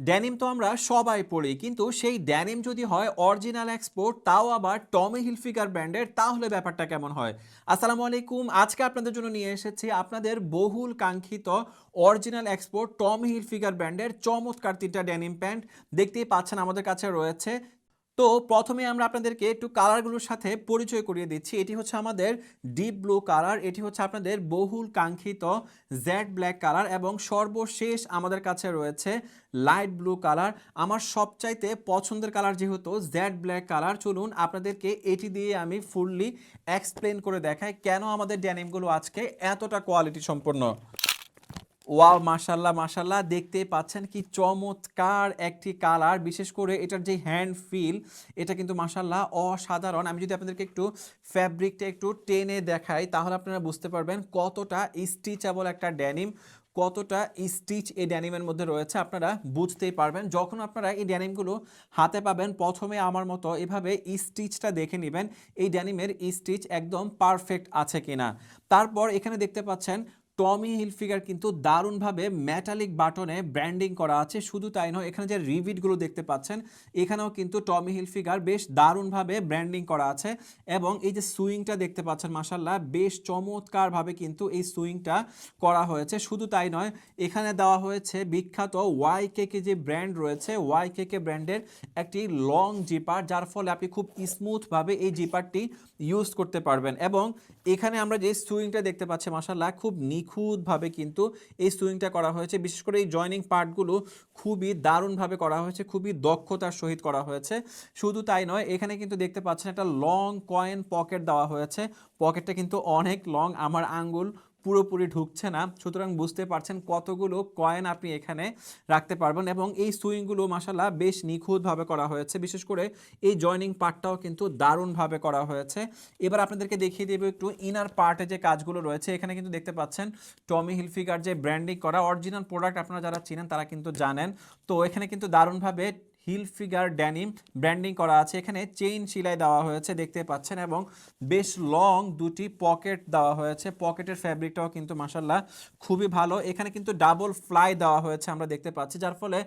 Denim তো আমরা সবাই পড়ি, কিন্তু সেই ড্যানিম যদি হয় অরিজিনাল এক্সপোর্ট, তাও আবার টমি হিলফিগার ব্র্যান্ডের, তাহলে ব্যাপারটা কেমন হয়? আসসালামু আলাইকুম। আজকে আপনাদের জন্য নিয়ে এসেছি আপনাদের বহুল কাঙ্ক্ষিত অরিজিনাল এক্সপোর্ট টমি হিলফিগার ব্র্যান্ডের চমৎকার তিনটা ড্যানিম প্যান্ট। দেখতেই পাচ্ছেন আমাদের কাছে রয়েছে। তো প্রথমে আমরা আপনাদেরকে একটু কালারগুলোর সাথে পরিচয় করিয়ে দিচ্ছি। এটি হচ্ছে আমাদের ডিপ ব্লু কালার, এটি হচ্ছে আপনাদের বহুল কাঙ্ক্ষিত জেড ব্ল্যাক কালার, এবং সর্বশেষ আমাদের কাছে রয়েছে লাইট ব্লু কালার। আমার সবচাইতে পছন্দের কালার যেহেতু জেড ব্ল্যাক কালার, চলুন আপনাদেরকে এটি দিয়ে আমি ফুললি এক্সপ্লেন করে দেখাই কেন আমাদের ড্যানিমগুলো আজকে এতটা কোয়ালিটি সম্পন্ন। ওয়াও, মাশাল্লাহ মাশাল্লাহ, দেখতেই পাচ্ছেন কি চমৎকার একটি কালার। বিশেষ করে এটার যে হ্যান্ড ফিল, এটা কিন্তু মাশাল্লাহ অসাধারণ। আমি যদি আপনাদেরকে একটু ফ্যাব্রিকটা একটু টেনে দেখাই, তাহলে আপনারা বুঝতে পারবেন কতটা স্টিচেবল একটা ড্যানিম, কতটা স্টিচ এই ড্যানিমের মধ্যে রয়েছে। আপনারা বুঝতেই পারবেন যখন আপনারা এই ড্যানিমগুলো হাতে পাবেন। প্রথমে আমার মতো এভাবে স্টিচটা দেখে নেবেন, এই ড্যানিমের স্টিচ একদম পারফেক্ট আছে কিনা। তারপর এখানে দেখতে পাচ্ছেন টমি হিলফিগার কিন্তু দারুণভাবে মেটালিক বাটনে ব্র্যান্ডিং করা আছে। শুধু তাই নয়, এখানে যে রিভিটগুলো দেখতে পাচ্ছেন, এখানেও কিন্তু টমি হিলফিগার বেশ দারুণভাবে ব্র্যান্ডিং করা আছে। এবং এই যে সুইংটা দেখতে পাচ্ছেন, মাশাল্লাহ বেশ চমৎকারভাবে কিন্তু এই সুইংটা করা হয়েছে। শুধু তাই নয়, এখানে দেওয়া হয়েছে বিখ্যাত ওয়াইকেকে যে ব্র্যান্ড রয়েছে, ওয়াইকেকে ব্র্যান্ডের একটি লং জিপার, যার ফলে আপনি খুব স্মুথভাবে এই জিপারটি ইউজ করতে পারবেন। এবং এখানে আমরা যে সুইংটা দেখতে পাচ্ছি, মাশাল্লাহ খুব নিখুঁতভাবে কিন্তু এই সুইংটা করা হয়েছে। বিশেষ করে এই জয়নিং পার্টগুলো খুবই দারুণভাবে করা হয়েছে, খুবই দক্ষতার সহিত করা হয়েছে। শুধু তাই নয়, এখানে কিন্তু দেখতে পাচ্ছেন একটা লং কয়েন পকেট দেওয়া হয়েছে। পকেটটা কিন্তু অনেক লং, আমার আঙ্গুল পুরোপুরি ঢুকছে না, সুতরাং বুঝতে পারছেন কতগুলো কয়েন আপনি এখানে রাখতে পারবেন। এবং এই সুইংগুলো মাশাল্লাহ বেশ নিখুঁতভাবে করা হয়েছে। বিশেষ করে এই জয়নিং পার্টটাও কিন্তু দারুণভাবে করা হয়েছে। এবার আপনাদেরকে দেখিয়ে দেবো একটু ইনার পার্টে যে কাজগুলো রয়েছে। এখানে কিন্তু দেখতে পাচ্ছেন টমি হিলফিগার যে ব্র্যান্ডিং করা অরিজিনাল প্রোডাক্ট, আপনারা যারা চিনেন তারা কিন্তু জানেন। তো এখানে কিন্তু দারুণভাবে হিলফিগার ড্যানিম ব্র্যান্ডিং করা আছে। এখানে চেইন সেলাই দেওয়া হয়েছে দেখতে পাচ্ছেন, এবং বেশ লং দুটি পকেট দেওয়া হয়েছে। পকেটের ফ্যাব্রিকটাও কিন্তু মাশাল্লাহ খুবই ভালো। এখানে কিন্তু ডাবল ফ্লাই দেওয়া হয়েছে আমরা দেখতে পাচ্ছি, যার ফলে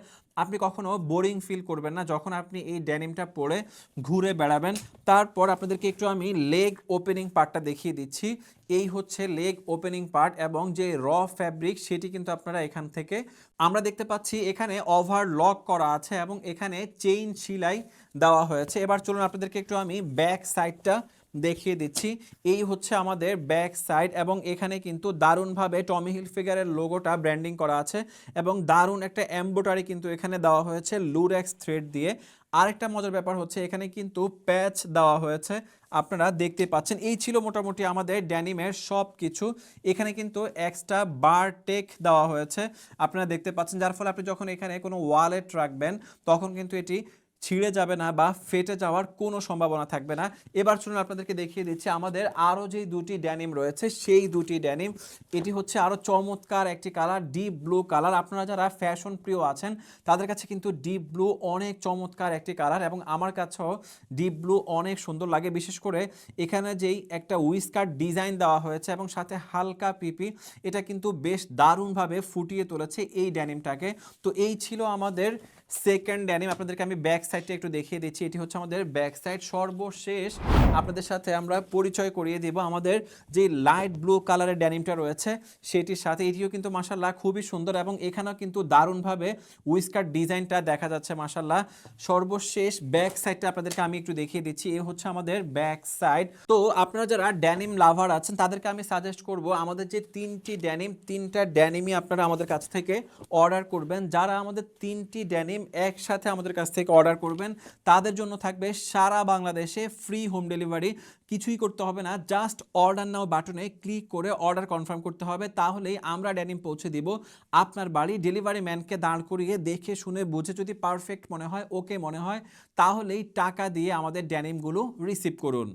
আপনি কখনো বোরিং ফিল করবেন না যখন আপনি এই ড্যানিমটা পরে ঘুরে বেড়াবেন। তারপর আপনাদেরকে একটু আমি লেগ ওপেনিং পার্টটা দেখিয়ে দিচ্ছি। এই হচ্ছে লেগ ওপেনিং পার্ট, এবং যে র ফ্যাব্রিক সেটি কিন্তু আপনারা এখান থেকে আমরা দেখতে পাচ্ছি। এখানে ওভারলক করা আছে এবং এখানে চেইন সেলাই দেওয়া হয়েছে। এবার চলুন আপনাদেরকে একটু আমি ব্যাক সাইডটা দেখিয়ে দিচ্ছি। এই হচ্ছে আমাদের ব্যাক সাইড, এবং এখানে কিন্তু দারুণভাবে টমি হিলফিগারের লোগোটা ব্র্যান্ডিং করা আছে, এবং দারুণ একটা এমব্রয়ডারি কিন্তু এখানে দেওয়া হয়েছে লুরেক্স থ্রেড দিয়ে। আরেকটা মজার ব্যাপার হচ্ছে এখানে কিন্তু প্যাচ দেওয়া হয়েছে, আপনারা দেখতে পাচ্ছেন। এই ছিল মোটামুটি আমাদের ড্যানিমের সব কিছু। এখানে কিন্তু এক্সট্রা বার টেক দেওয়া হয়েছে, আপনারা দেখতে পাচ্ছেন, যার ফলে আপনি যখন এখানে কোনো ওয়ালেট রাখবেন তখন কিন্তু এটি ছিঁড়ে যাবে না বা ফেটে যাওয়ার কোনো সম্ভাবনা থাকবে না। এবার শুনুন আপনাদেরকে দেখিয়ে দিচ্ছি আমাদের আরও যে দুটি ড্যানিম রয়েছে, সেই দুটি ড্যানিম। এটি হচ্ছে আরও চমৎকার একটি কালার, ডিপ ব্লু কালার। আপনারা যারা ফ্যাশন প্রিয় আছেন তাদের কাছে কিন্তু ডিপ ব্লু অনেক চমৎকার একটি কালার, এবং আমার কাছেও ডিপ ব্লু অনেক সুন্দর লাগে। বিশেষ করে এখানে যেই একটা উইস্কার ডিজাইন দেওয়া হয়েছে এবং সাথে হালকা পিপি, এটা কিন্তু বেশ দারুণভাবে ফুটিয়ে তুলেছে এই ড্যানিমটাকে। তো এই ছিল আমাদের সেকেন্ড ড্যানিম। আপনাদেরকে আমি ব্যাক সাইডটা একটু দেখিয়ে দিচ্ছি। এটি হচ্ছে আমাদের ব্যাক সাইড। সর্বশেষ আপনাদের সাথে আমরা পরিচয় করিয়ে দেব আমাদের যে লাইট ব্লু কালারের ড্যানিমটা রয়েছে সেটির সাথে। এটিও কিন্তু মাশাল্লাহ খুবই সুন্দর, এবং এখানেও কিন্তু দারুণভাবে উইস্কার ডিজাইনটা দেখা যাচ্ছে মাশাল্লাহ। সর্বশেষ ব্যাক সাইডটা আপনাদেরকে আমি একটু দেখিয়ে দিচ্ছি। এই হচ্ছে আমাদের ব্যাক সাইড। তো আপনারা যারা ড্যানিম লাভার আছেন তাদেরকে আমি সাজেস্ট করব আমাদের যে তিনটা ড্যানিমই আপনারা আমাদের কাছ থেকে অর্ডার করবেন। যারা আমাদের তিনটি ড্যানিম একসাথে আমাদের কাছ থেকে অর্ডার করবেন তাদের জন্য থাকবে সারা বাংলাদেশে ফ্রি হোম ডেলিভারি। কিছুই করতে হবে না, জাস্ট অর্ডার নাও বাটনে ক্লিক করে অর্ডার কনফার্ম করতে হবে, তাহলেই আমরা ড্যানিম পৌঁছে দিব আপনার বাড়ি। ডেলিভারি ম্যানকে দাঁড় করিয়ে দেখে শুনে বুঝে যদি পারফেক্ট মনে হয়, ওকে মনে হয়, তাহলেই টাকা দিয়ে আমাদের ড্যানিমগুলো রিসিভ করুন।